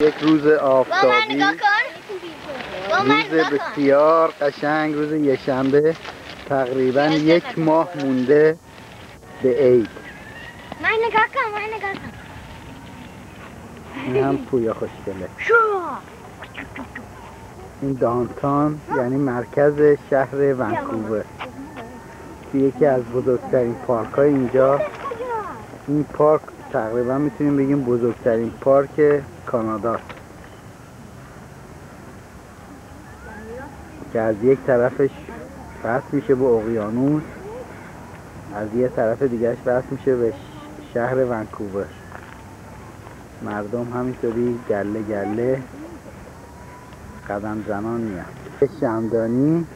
یک روز آفتابی، روز بسیار قشنگ، روز یکشنبه، تقریبا یک ماه مونده به عید. من نگاه کن. این هم پویا خوشگله. این دانتان یعنی مرکز شهر ونکوور، که یکی از بزرگترین پارک های اینجا. این پارک تقریبا میتونیم بگیم بزرگترین پارک کانادا، که از یک طرفش وصل میشه به اقیانوس، از یه طرف دیگهش وصل میشه به شهر ونکوور. مردم همینطوری گله گله قدم زنان میان. شمدانی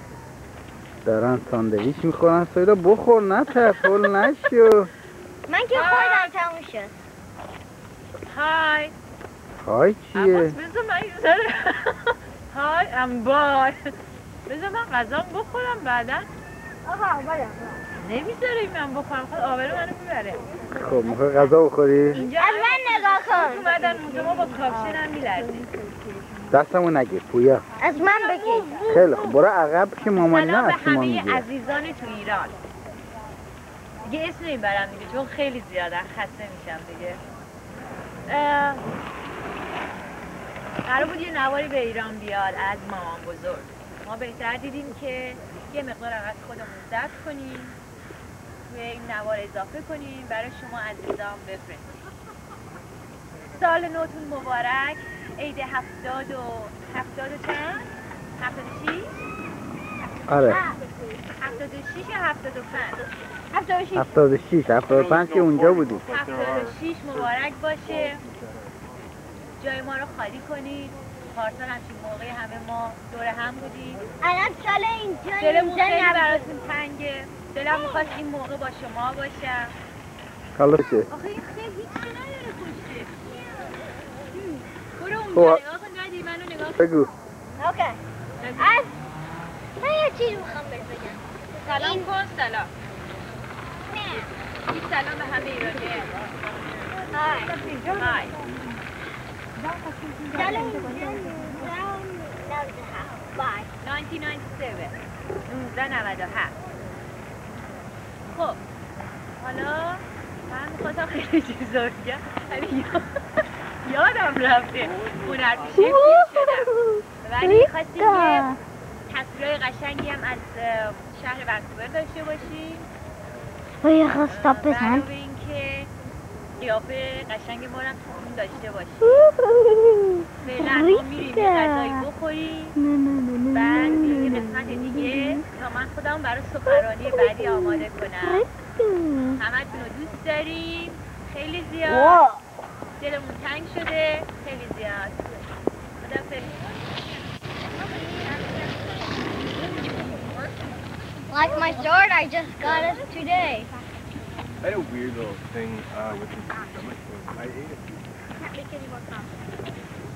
دارن ساندویچ میخورن. سایلا بخور، نترس، هول نشو. من که خوردم تموم شد. های های چیه؟ بذار من یه ذره های ام بای بذار من غذام بخورم بعدا. آقا بالا نمیذاره من بخورم، خود آبرو منو میبره. خب میخوای غذا بخوری؟ اینجا از من نگاه کن. اومدن اونجا ما با کاپشن هم میلرزیم. دستمو نگیر پویا. از من بگیر. خیلی خب برو عقب که مامانی سلام نه به از شما همه میگیره. عزیزان تو ایران. دیگه اسم نمیبرم دیگه چون خیلی زیادن، خسته میشم دیگه. قرار بود یه نواری به ایران بیاد از مامان بزرگ. ما بهتر دیدیم که یه مقدار از خودمون ضبط کنیم، به این نوار اضافه کنیم، برای شما عزیزان بفرستیم. سال نوتون مبارک. عید 70 و چند؟ 76؟ آره 76 یا 75؟ 75 که اونجا بودی. 76 مبارک باشه. جای ما رو خالی کنید. پارسال همچین موقعی همه ما دور هم بودیم. الان سال اینجا دلمون خیلی براتون تنگه. دلم میخواست این موقع با شما باشم. حالا چه؟ آخه این خیلی هیچی نداره خوشش. برو خب. اونجا نگاه کن، ندی منو نگاه کن. بگو. اوکی. از من یه چیز میخوام بهت بگم. سلام کن. سلام. نه. یک سلام به همه ایرانیه. های. سال اینجا 1997. 1997. خب حالا من میخواستم خیلی چیزا بگم ولی یادم رفته. هنرپیشه فیلم شدم ولی میخواستیم یه تصویرهای قشنگی هم از شهر ونکوور داشته باشیم. یه خواستاب بزن. علاوه اینکه قیافه قشنگ ما رو هم تون داشته باشیم. فعلا ما میریم یه غذایی بخوریم، بعد میریم یه قسمت دیگه تا من خودم برای سفرانی بعدی آماده کنم. همتون رو دوست داریم خیلی زیاد. دلمون تنگ شده خیلی زیاد. خداحافظ. Like my sword, I just got it today. I had a weird little thing with his stomach. I ate it. Can't make any more coffee.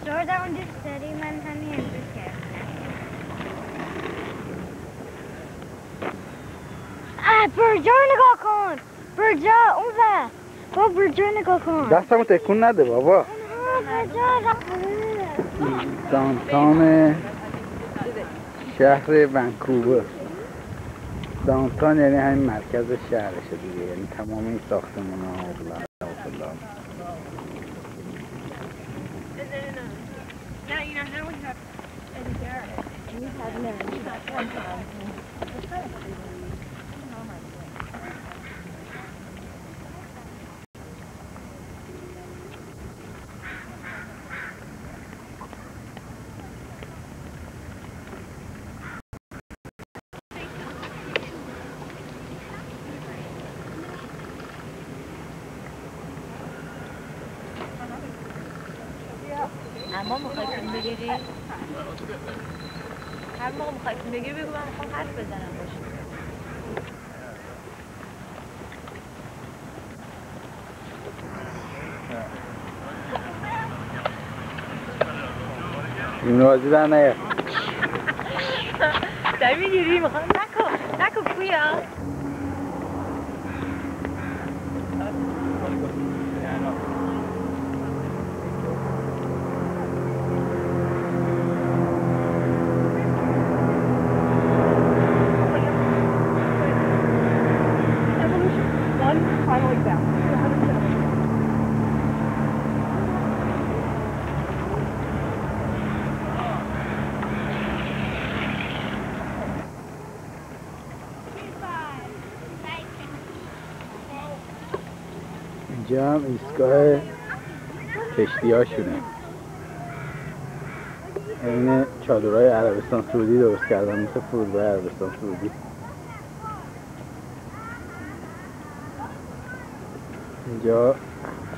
Sword that one just steady, man, honey, and just care. برجا نگاه کن. برجا اون و با برجا نگاه کن. دستمو تکون نده بابا. برجا دانتان شهر ونکوور. دانتان یعنی همین مرکز شهرشه دیگه، یعنی تمام این ساختمان ها و بلا اما میخوای فیلم بگیری؟ هر موقع میخوای فیلم بگیری بگو من میخوام حرف بزنم باشه. این بازی در نیه داری میگیری؟ میخوام نکن پویا. اینجا هم ایستگاه کشتی هاشونه. این چادرهای عربستان سعودی درست کردن، مثل فرودگاه عربستان سعودی. اینجا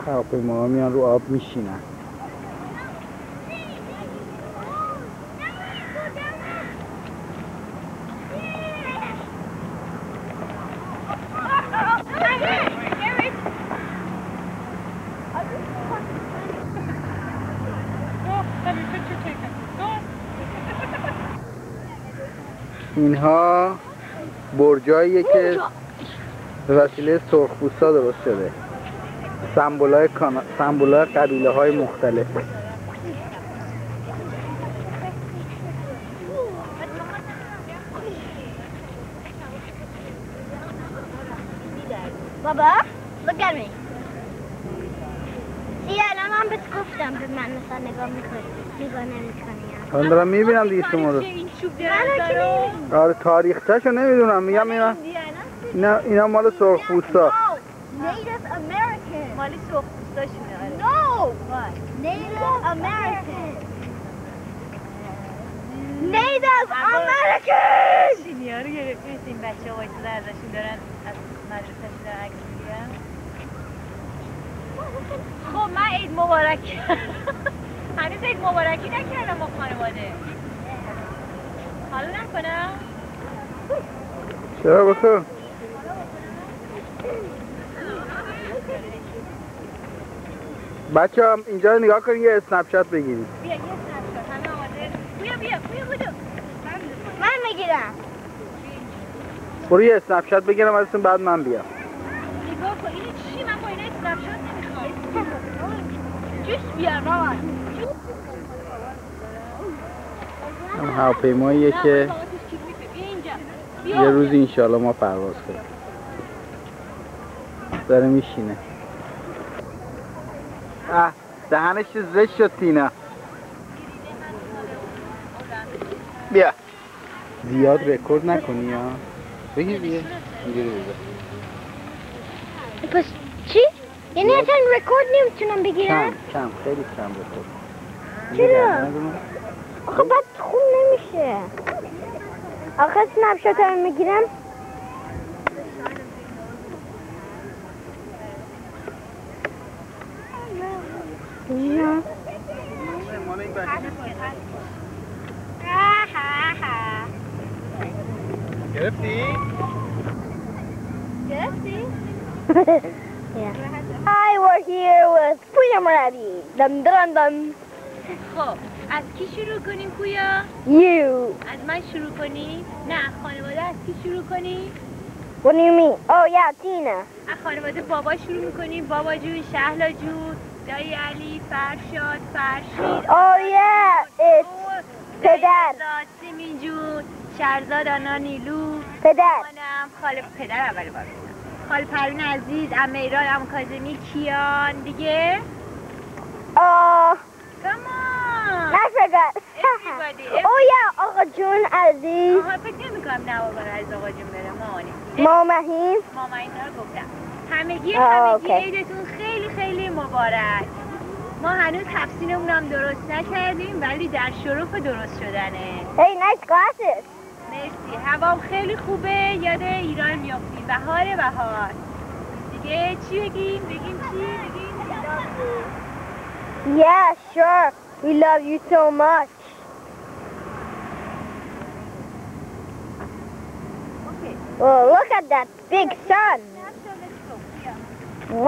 هواپیماها میان رو آب میشینن. اینها برجاییه که به وسیله سرخپوستا درست شده. سمبولای قبیله های مختلفه. بابا look at me. الان من بهت گفتم به من مثلا نگاه نمی‌کنی. من دارم میبینم دیگه شما رو. آره تاریخچه‌شو نمیدونم، میگم اینا مال سرخپوستا. Native American. مال سرخپوستاشونه. آره. No. Native American. Native American. سینیا رو گرفتیم این بچه ها وایسادن ازشون دارن از مدرسه‌شون دارن عکس میگیرن. خب من عید مبارک هنوز عید مبارکی نکردم با خانواده. حالا نکنم؟ چرا بکن؟ بچه هم اینجا رو نگاه کنید، یه اسنپ شات بگیرید. بیا یه اسنپ شات همه آماده. بیا بودو. من میگیرم. برو یه اسنپ شات بگیرم ازتون بعد من بیام. نگاه کن اینو چی؟ من با اینا اسنپ شات نمیخوام. جوش بیار مامان. هم هواپیماییه که یه روز انشالله ما پرواز کنیم. داره میشینه. دهنش زشت شد تینا. بیا زیاد رکورد نکنی یا بگیر دیگه اینجوری بذار. پس چی؟ یعنی اصلا رکورد نمیتونم بگیرم؟ کم خیلی کم رکورد. چرا؟ آخه بعد خون نمیشه. آخه اسنپ شات رو میگیرم. نه گرفتی؟ I were here with Freedom Rabbit. Dum dum dum. خب از کی شروع کنیم پویا؟ You. از من شروع کنیم؟ نه خانواده از کی شروع کنیم؟ What do you mean? Oh yeah, Tina. از خانواده بابا شروع میکنیم. بابا جون، شهلا جون، دایی علی، فرشاد، فرشید. Oh yeah, it's پدر. سیمین جون، شهرزاد، آنا، نیلو، پدر. مامانم، خاله پدر اول بار. خاله پروین عزیز، امیران، عمو کاظمی، کیان دیگه. Come on. I forgot. Everybody. Oh yeah, آقا جون عزیز. آها فکر نمی‌کنم نوابر از آقا جون بره مامانی. مامهیم. ماما اینا رو گفتم. همگی اوکی. عیدتون خیلی خیلی مبارک. ما هنوز تفسیرمون هم درست نکردیم ولی در شرف درست شدنه. Hey, nice glasses. مرسی. هوام خیلی خوبه. یاد ایران میافتیم. بهار. دیگه چی بگیم؟ بگیم چی؟ Yeah, sure. We love you so much. Okay. Oh, look at that big sun.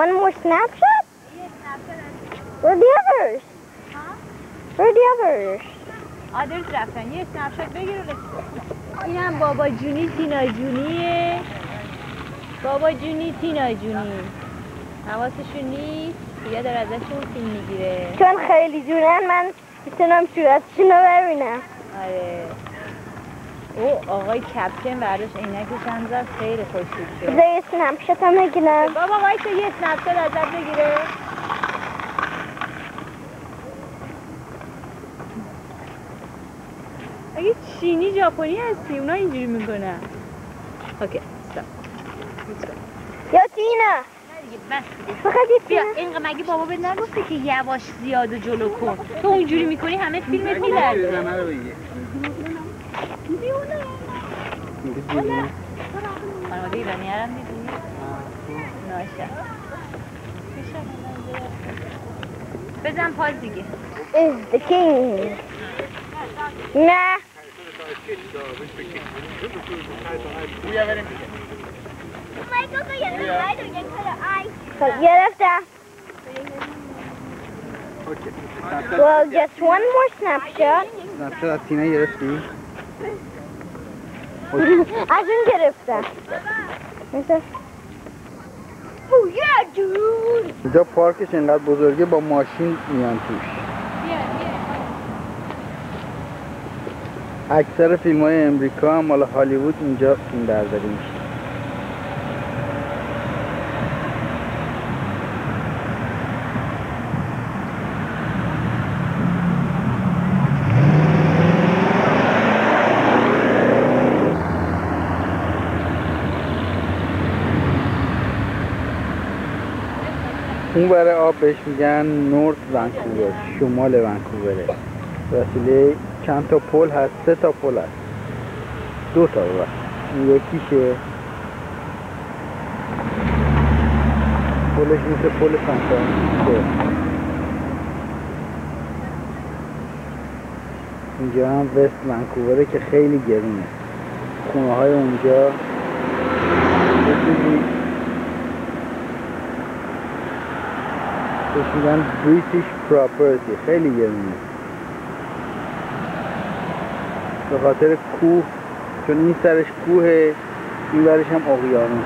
One more snapshot? Where are the others? Where are the others? آدرس رفتن. یه اسنپ شات بگیر و اینم بابا جونی تینا جونیه. بابا جونی تینا جونی. حواسشون نیست. یا داره ازشون فیلم میگیره. چون خیلی جونن من میتونم صورتشون رو ببینم. آره. او آقای کپتن برداشت عینکش هم زد خیلی خوشتیپ شد. بذار یه اسنپ شات هم بگیرم. بابا وایسا یه اسنپ شات ازت بگیره. اگه چینی ژاپنی هستی اونا اینجوری میکنن. اوکی استاپ. یا تینا بس دیگه. فقط بیا اینقدر مگه بابا بهت نگفته که یواش زیاد و جلو کن. تو اونجوری میکنی همه فیلمت میلرزه. خانواده ایرانی هم دیدی؟ ناشه. بزن پاز دیگه. is the king. نه. گرفتم. Well, just one more snapshot. snapshot از تینه گرفتی؟ از اون گرفتم. Oh yeah, dude. اینجا پارکش اینقدر بزرگه با ماشین میان توش. اکثر فیلم های امریکا هم مال هالیوود اینجا فیلم برداری میشه. اون برای آب بهش میگن نورت ونکوور، شمال ونکووره. وسیله چند تا پل هست، 3 تا پل هست، 2 تا ببخش. این یکیشه پلش مثل پل سانترانسیسکو. اینجا هم وست ونکووره که خیلی گرونه. خونه های اونجا بهش میگن بریتیش پراپرتی، خیلی گرونه به خاطر کوه، چون این سرش کوهه این برش هم اقیانوس.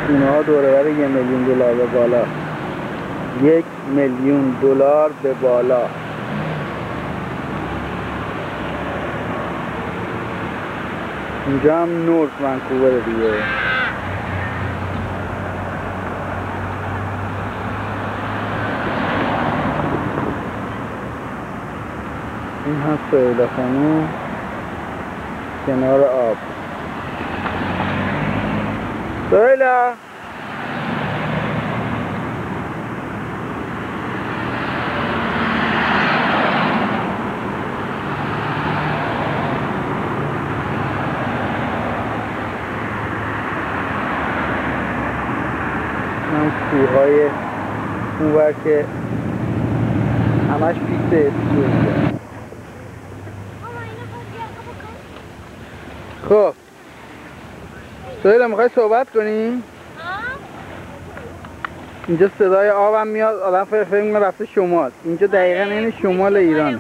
خونه ها دوره بر $1 میلیون به بالا، $1 میلیون به بالا. اینجا هم نورت ونکوور دیگه. این هم سهیلا خانوم کنار آب. سهیلا من کوه‌های اونور که همش پیست اسکیه. خب سهیلا میخوای صحبت کنیم؟ اینجا صدای آبم میاد، آدم فکر میکنه رفته شمال. اینجا دقیقا این شمال ایران.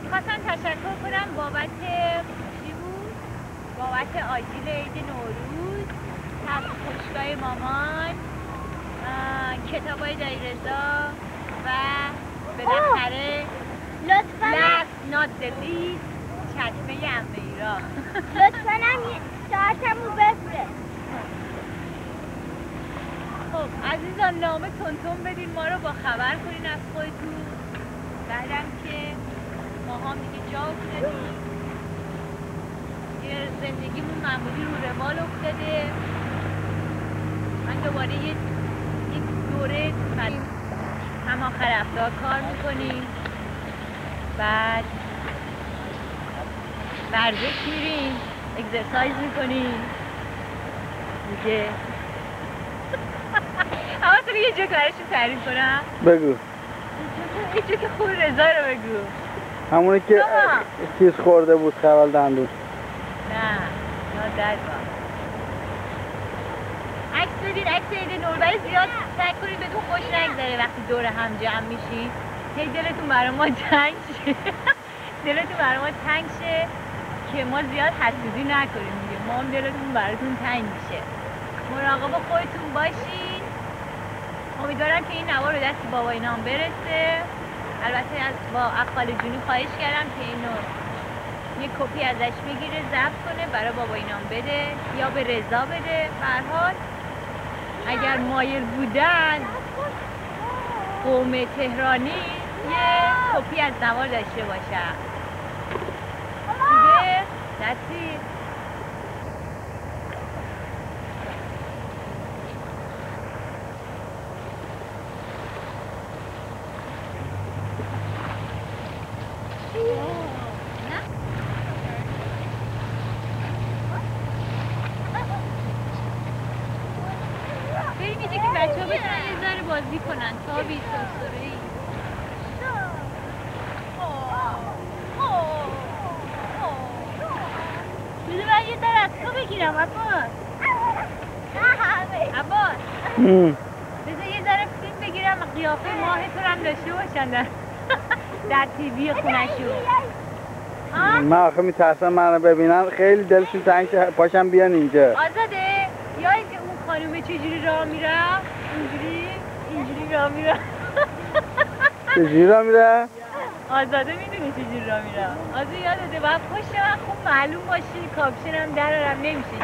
میخواستم تشکر کنم بابت چی بود؟ بابت آجیل عید نوروز، پشتگاه مامان، کتابای دایرزا و بالاخره last not the least چشمه امیرا. لطفاً هم ساعتمو بفرست. خب عزیزان نامه تونتون بدین، ما رو با خبر کنین از خودتون. بعدم که ما هم دیگه جا افتادیم، یه زندگیمون معمولی رو روال افتاده. من دوباره یه دوره هم آخر هفته کار میکنیم، بعد ورزش میریم، اگزرسایز میکنیم دیگه. اما تو یه جوک براشون تعریف کنم. بگو. یه جوک خوب رضا رو بگو. همونی که چیز خورده بود خول دندون. نه داد با عکس بدین، عکس عید نوروز زیاد سعی کنید بهتون خوش نگذره وقتی دور هم جمع میشین. هی دلتون برای ما تنگ شه دلتون برای ما تنگ شه که ما زیاد حسودی نکنیم دیگه. ما هم دلتون براتون تنگ میشه. مراقب خودتون باشین. امیدوارم که این نوار رو دست بابا اینام برسه. البته از با اقبال جونی خواهش کردم که اینو یه کپی ازش بگیره ضبط کنه برای بابا اینام بده یا به رضا بده. به هر حال اگر مایل بودن قوم تهرانی یه کپی از نوار داشته باشن دیگه. دستی بریم اینجا که بچه ها بتونن یه ذره بازی کنن تا بی سرسره‌ای. بذار من یه ذره از تو بگیرم عباس. عباس بذار یه ذره فیلم بگیرم قیافه ماه تو رو هم داشته باشن در تیوی خونشون. من آخه میترسم من رو ببینن خیلی دلشون تنگ شه پاشم بیان اینجا. آزاده یادی که اون خانومه چجوری راه میرم؟ اینجوری راه میرم. چجوری راه میره؟ آزاده میدونی چجوری راه میرم. آزاده یادته باید پشت من خوب معلوم باشی کاپشنم درارم نمیشه.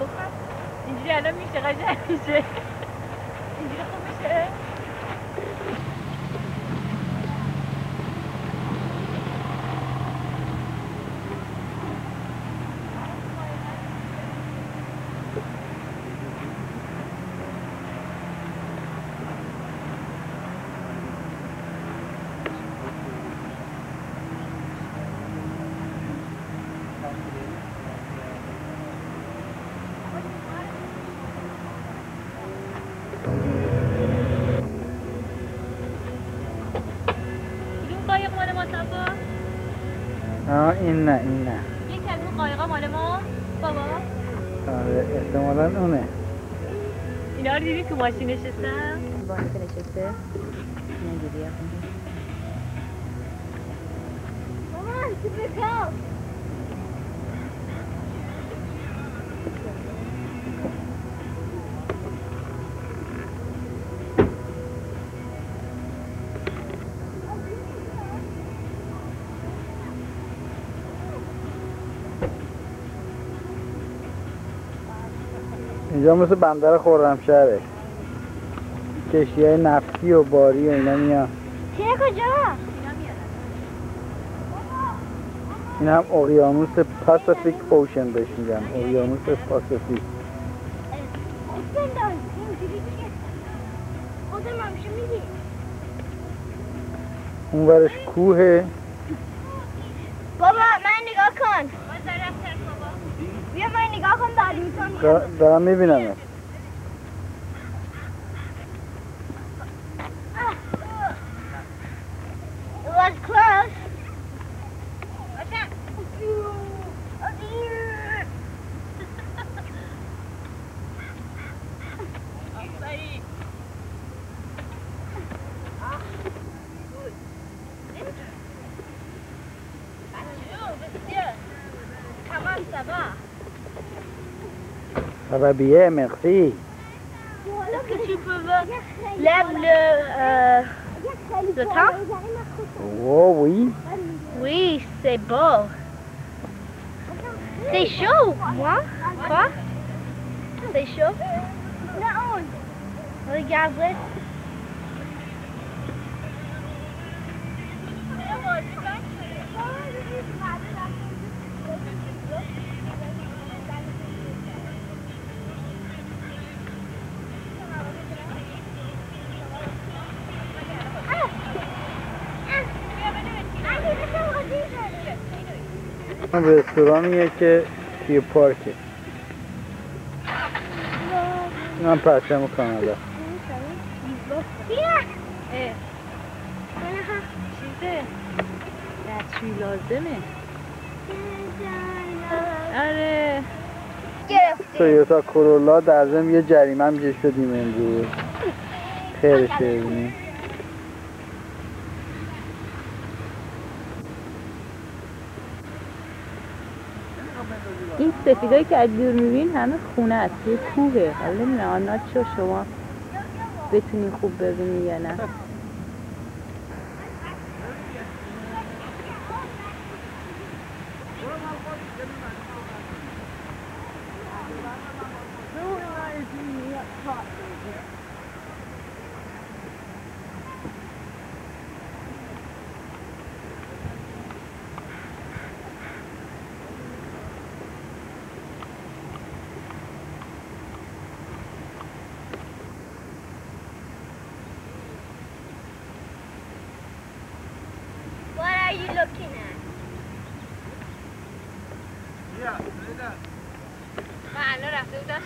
بخوام اینجوری الان میشه قشنگ میشه. اینجوری خوب میشه. این نه این نه. یکی از اون قایقا مال ما بابا؟ آره احتمالاً اونه. اینا رو دیدی تو ماشین نشستم؟ بالا که نشسته نگیری Mama, super cool. اینجا مثل بندر خرمشهره. کشتی‌های نفتی و باری و اینا میان. چیه کجا؟ این هم اقیانوس پاسیفیک اوشن بهش میگن. اقیانوس پاسیفیک. بنداز اینجوری که خودم همشه میری. اون ورش کوهه. بابا من نگاه کن. بیا من نگاه کن بعد دارم میبینم. It was close. Ça va bien, merci. Est-ce que tu peux lève le temps? Oh oui. Oui, c'est beau. C'est chaud, moi. Quoi? C'est chaud? Non. Regarde. رستورانیه که توی پارکه. این هم پرچم کانادا. چیزه دستشوی لازمه. آره تویوتا کورولا در ضمن یه جریمه هم جه شدیم امروز. خیلی شیرینی. این سفیدایی که از دور میبین همه خونه است یه کوهه. حالا نمیدونم آنات چو شما بتونی خوب ببینی یا نه. you looking at? من الان رفته بودم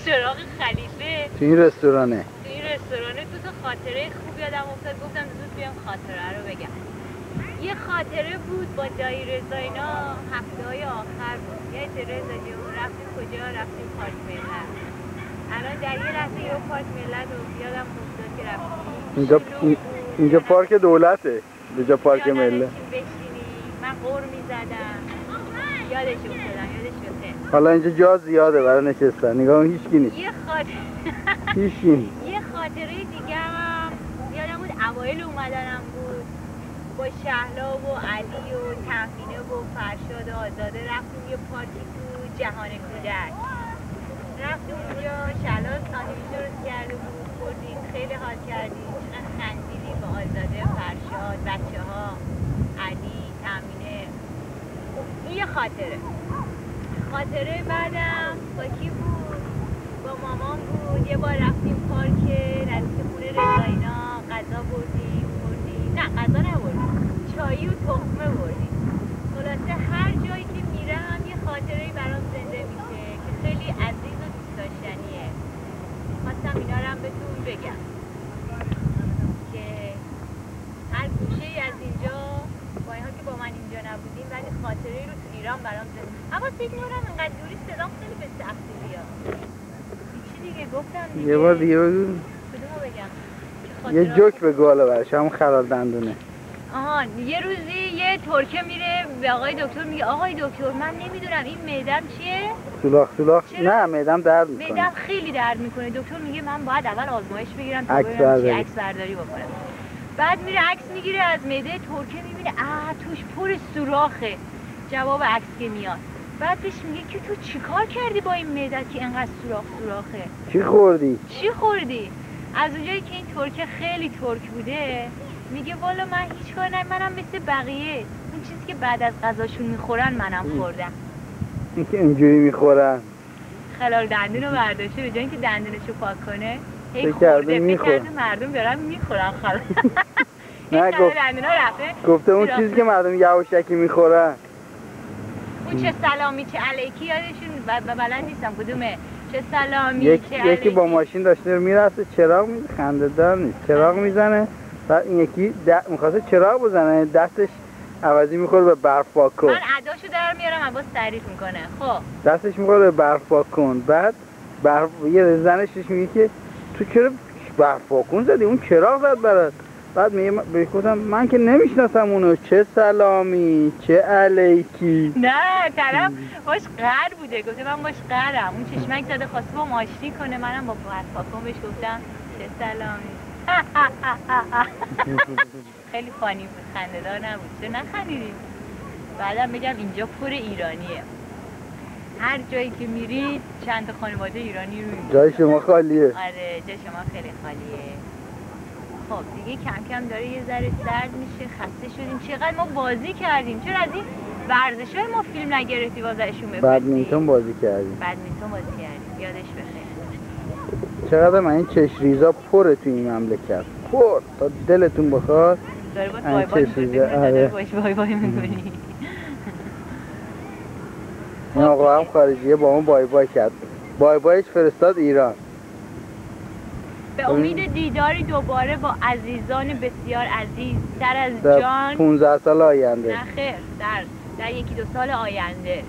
سراغ خلیفه تو این رستورانه. تو این رستورانه دو تا خاطره خوب یادم افتاد، گفتم زود بیام خاطره رو بگم. یه خاطره بود با دایی رضا اینا هفته‌های آخر بود. یه رضا جون رفتیم کجا؟ رفتیم پارک ملت. الان در یه لحظه یه پارک ملت رو یادم افتاد که رفتیم. اینجا پارک دولته. اینجا پارک ملت. بشینی من قور می‌زدم. یادش افتادم. حالا اینجا جا زیاده برای نشستن. نگاه هیچ کی نیست. یه خاطره دیگه هم یادم بود اوایل اومدنم بود با شهلا و علی و تمینه و فرشاد و آزاده رفتیم یه پارکی تو جهان کودک. رفتیم اونجا شهلا ساندویچ درست کرده بود خوردیم خیلی حال کردیم چقدر خندیدیم با آزاده فرشاد بچه‌ها علی تمینه. این یه خاطره بعدم با کی بود؟ با مامان بود. یه بار رفتیم پارک نزدیک خونه رضاینا غذا بردیم. نه غذا نبردیم، چایی و تخمه بردیم. خلاصه هر جایی که میرم یه خاطره‌ای برام زنده میشه که خیلی عزیز و دوست داشتنیه. خواستم اینا رو هم بهتون بگم که هر گوشه‌ای از اینجا با اینها که با من اینجا نبودیم ولی خاطره‌ای رو تو ایران برام زنده. اما فکر می‌کنم اینقدر دوری صدام خیلی به سختی بیاد. چی دیگه گفتم دیگه؟ یه بار دیگه بگو. کدومو بگم؟ یه جوک بگو حالا برش همون خلال دندونه. یه روزی یه ترکه میره به آقای دکتر میگه آقای دکتر من نمیدونم این معدم چیه؟ سولاخ نه معدم درد میکنه. معدم خیلی درد میکنه. دکتر میگه من باید اول آزمایش بگیرم تا ببینم عکس برداری بکنم. بعد میره عکس میگیره از معده ترکه میبینه توش پر سوراخه. جواب عکس که میاد بعد بهش میگه که تو چیکار کردی با این معدت که اینقدر سوراخه؟ چی خوردی؟ از اونجایی که این ترکه خیلی ترک بوده میگه والا من هیچ کار منم مثل بقیه اون چیزی که بعد از غذاشون میخورن منم خوردم. این که اینجوری میخورن خلال دندونو برداشته به جای اینکه دندونشو پاک کنه هی خورده مردم دارن میخورن خلال. نه گفته اون چیزی که مردم یواشکی میخورن. اون چه سلامی چه علیکی یادشون بلد نیستم کدومه. چه سلامی چه علیکی. یکی با ماشین داشته میرفته چراغ خنده‌دار نیست چراغ میزنه بعد این یکی میخواسته چراغ بزنه دستش عوضی میخوره به برف پاک کن. من اداشو در میارم عباس تعریف میکنه. خب دستش میخوره به برف پاک کن بعد یه زنش میگه که تو چرا برف پاک کن زدی اون چراغ زد برات. بعد میگه گفتم من که نمیشناسم اونو چه سلامی چه علیکی. نه طرف باش قهر بوده گفته من باش قهرم اون چشمک زده خواسته با ماشتی کنه منم با برف پاک کن بهش گفتم چه سلامی. خیلی فانی بود خنده‌دار نبود. چرا نخندیدیم؟ بعدم بگم اینجا پر ایرانیه. هر جایی که میرید چند تا خانواده ایرانی رو جای شما خالیه. آره جای شما خیلی خالیه. خب دیگه کم کم داره یه ذره سرد میشه خسته شدیم. چقدر ما بازی کردیم. چرا از این ورزش‌های ما فیلم نگرفتی واسهشون بفرستی؟ بدمینتون بازی کردیم. یادش بخیر. چقدر من این چشریزا پره تو این مملکت پر تا دلتون بخواد. داره باید بای بای میکنی. این آقا هم خارجیه با اون بای بای کرد. بای بایش فرستاد ایران. به امید دیداری دوباره با عزیزان بسیار عزیز در از جان 15 سال آینده. نه خیر در یکی دو سال آینده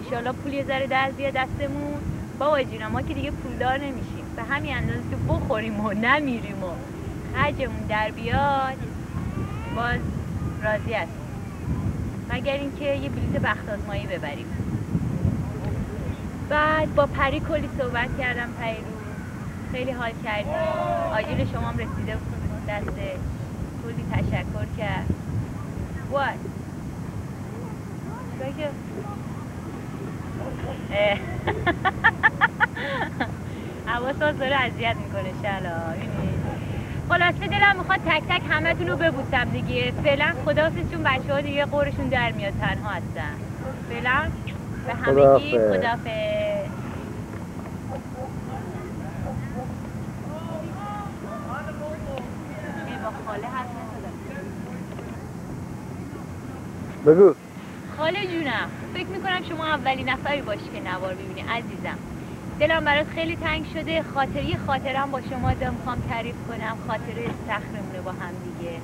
انشالله پول یه ذره در بیاد دستمون. بابا جینا ما که دیگه پولدار نمیشیم به همین اندازه که بخوریم و نمیریم و خرجمون در بیاد باز راضی هستیم مگر اینکه یه بلیط بخت آزمایی ببریم. بعد با پری کلی صحبت کردم پیرو خیلی حال کردیم. آجیل شما هم رسیده بود دستش کلی تشکر کرد. What؟ بگه حواس داره اذیت میکنه شلا. خلاصه دلم میخواد تک تک همه تون رو ببوسم دیگه. فعلا خداحافظ چون بچه ها دیگه قورشون در میاد تنها هستن. فعلا به همگی خداحافظ. با خاله حرف نزدم. بگو. خاله جونم، فکر میکنم شما اولین نفری باشی که نوار ببینی عزیزم. دلم برات خیلی تنگ شده. خاطرم با شما میخوام تعریف کنم. خاطره استخرمونه با هم دیگه.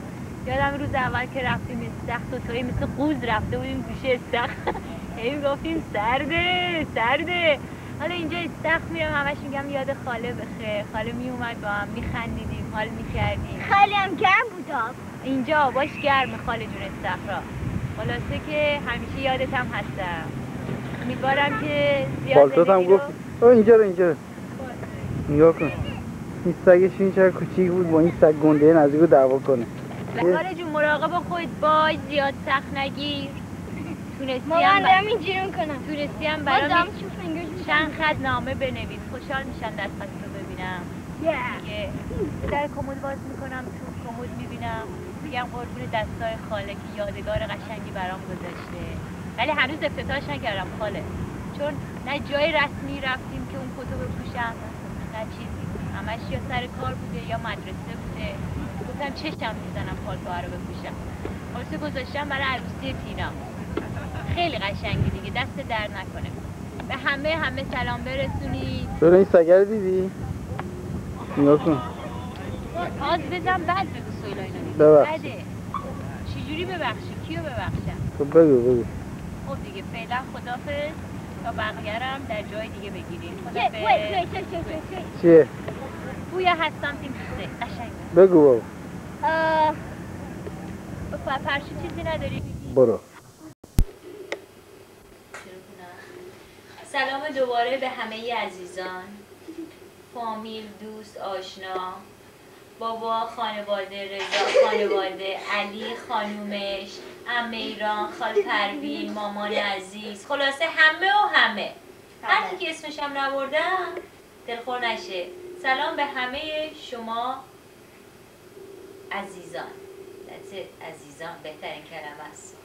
یادم روز اول که رفتیم استخر و توی مثل قوز رفته بودیم گوشه استخر. هی گفتیم سرده. حالا اینجا استخر میرم همش میگم یاد خاله بخیر. خاله میومد با هم میخندیدیم، حال میکردیم. خیلی هم گرم بود آب. اینجا آباش گرمه خاله جون استخرا. خلاصه که همیشه یادت هم هستم. امیدوارم که زیاد بالتوت هم گفت اینجا رو نگاه کن. این سگش این چقدر کوچیک بود با این سگ گنده نزدیک رو دعوا کنه. خاله جون مراقب خودت باش، زیاد سخت نگیر. مامان دارم اینجوری میکنم. تونستی هم برام چند خط نامه بنویس. خوشحال میشن دستخط رو ببینم. دیگه در کمد باز میکنم، تو کمد میبینم میگم قربون دستای خاله که یادگار قشنگی برام گذاشته. ولی هنوز افتتاحش نکردم خاله، چون نه جای رسمی رفتیم که اون کتو بپوشم نه چیزی. همش یا سر کار بوده یا مدرسه بوده. گفتم چشم میزنم پالتوها رو بپوشم. خلاصه گذاشتم برای عروسی تینا. خیلی قشنگی دیگه، دست درد نکنه. به همه سلام برسونید. برو این سگه رو دیدی؟ نگاه کن. آز بزن بعد بگو سویلا اینا دیگه. ببخشید. بده. چجوری ببخشی؟ کیو ببخشم؟ خب بگو. خب دیگه فعلا خدافظ تا بقیه رو هم در جای دیگه بگیریم. خدافظ. چیه؟ بویا هستم تیم پیسته. قشنگ. بگو بابا. فرشو چیزی نداری؟ برو. سلام دوباره به همه عزیزان، فامیل، دوست، آشنا، بابا، خانواده، رضا، خانواده، علی، خانومش، عمه ایران، خال پروین، مامان عزیز، خلاصه همه هر کی که اسمشم نبردم دلخور نشه. سلام به همه شما عزیزان. عزیزان بهترین کلمه است.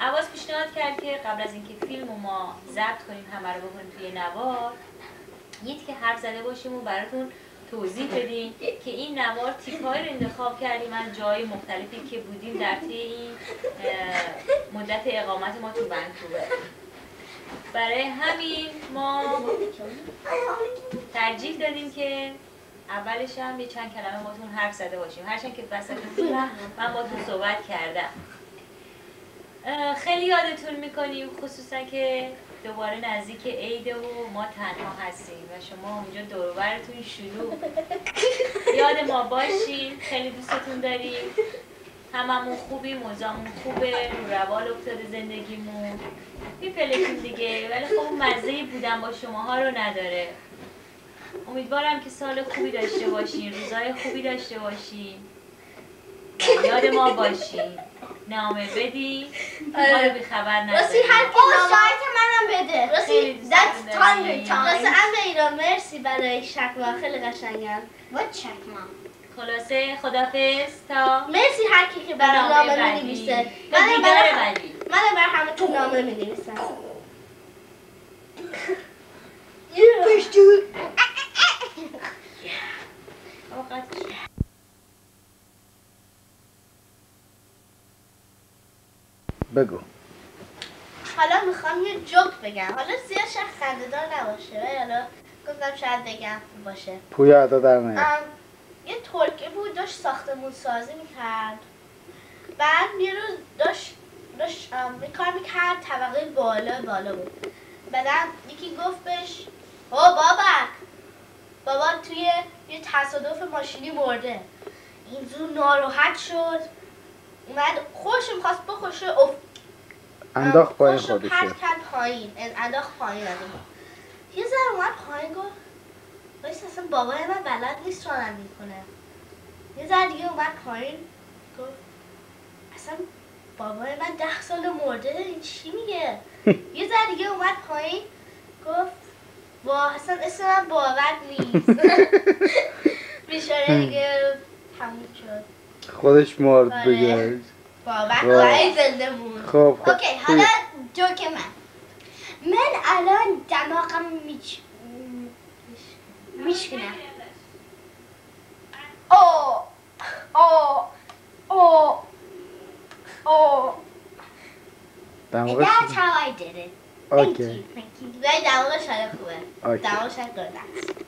عباس پیشنهاد کرد که قبل از اینکه فیلم ما ضبط کنیم همه رو بکنیم توی نوار، یه که حرف زده باشیم و براتون توضیح بدیم که این نوار تیپ‌هایی رو انتخاب کردیم از جای مختلفی که بودیم در طی این مدت اقامت ما تو ونکوور. برای همین ما ترجیح دادیم که اولش هم یه چند کلمه باتون حرف زده باشیم، هرچند که وسط فیلم من باتون صحبت کردم. خیلی یادتون میکنیم، خصوصا که دوباره نزدیک عیده و ما تنها هستیم و شما اونجا دور و برتون شلوغ. یاد ما باشین، خیلی دوستتون داریم، هممون خوبیم، موضوعمون خوبه، رو روال افتاده زندگیمون، میپلکیم دیگه. ولی خب مزه بودن با شماها رو نداره. امیدوارم که سال خوبی داشته باشین، روزای خوبی داشته باشین، یاد ما باشین. نامه بدی، ما رو بی خبر نداری. راستی هر کی شاید منم بده. راستی that's thunder time. راستی عمه ایران مرسی برای شکما، خیلی قشنگن. با چکما. خلاصه خدافظ تا مرسی هر کی که برای نامه می‌نویسه. من برای همه تو نامه می‌نویسم. بگو. حالا میخوام یه جوک بگم. حالا زیاد شاید خنده‌دار نباشه ولی حالا گفتم شاید بگم باشه. پویا ادا در نیار. یه ترکه بود داشت ساختمون سازی میکرد. بعد یه روز داشت کار میکرد، طبقه بالا بود. بعدم یکی گفت بهش بابا توی یه تصادف ماشینی مرده. این زور ناراحت شد، اومد خودش میخواست بکشه، انداخت پایین خودشه، پرت کرد پایین، انداخت پایین. یه ذره اومد پایین گفت بایست اصلا بابای من بلد نیست رانندگی کنه. یه ذره دیگه اومد پایین گفت اصلا بابای من 10 سال مرده، این چی میگه؟ یه ذره دیگه اومد پایین گفت وا اصلا اسم من باور نیست. بیچاره دیگه تموم شد، خودش مرد بگه باور زنده بود. خب اوکی حالا جوک من الان دماغم میشکنه. دماغش That's how I did it. Thank اوکی you. Thank you. ولی دماغش حالا خوبه. اوکی دماغش هم گرده است.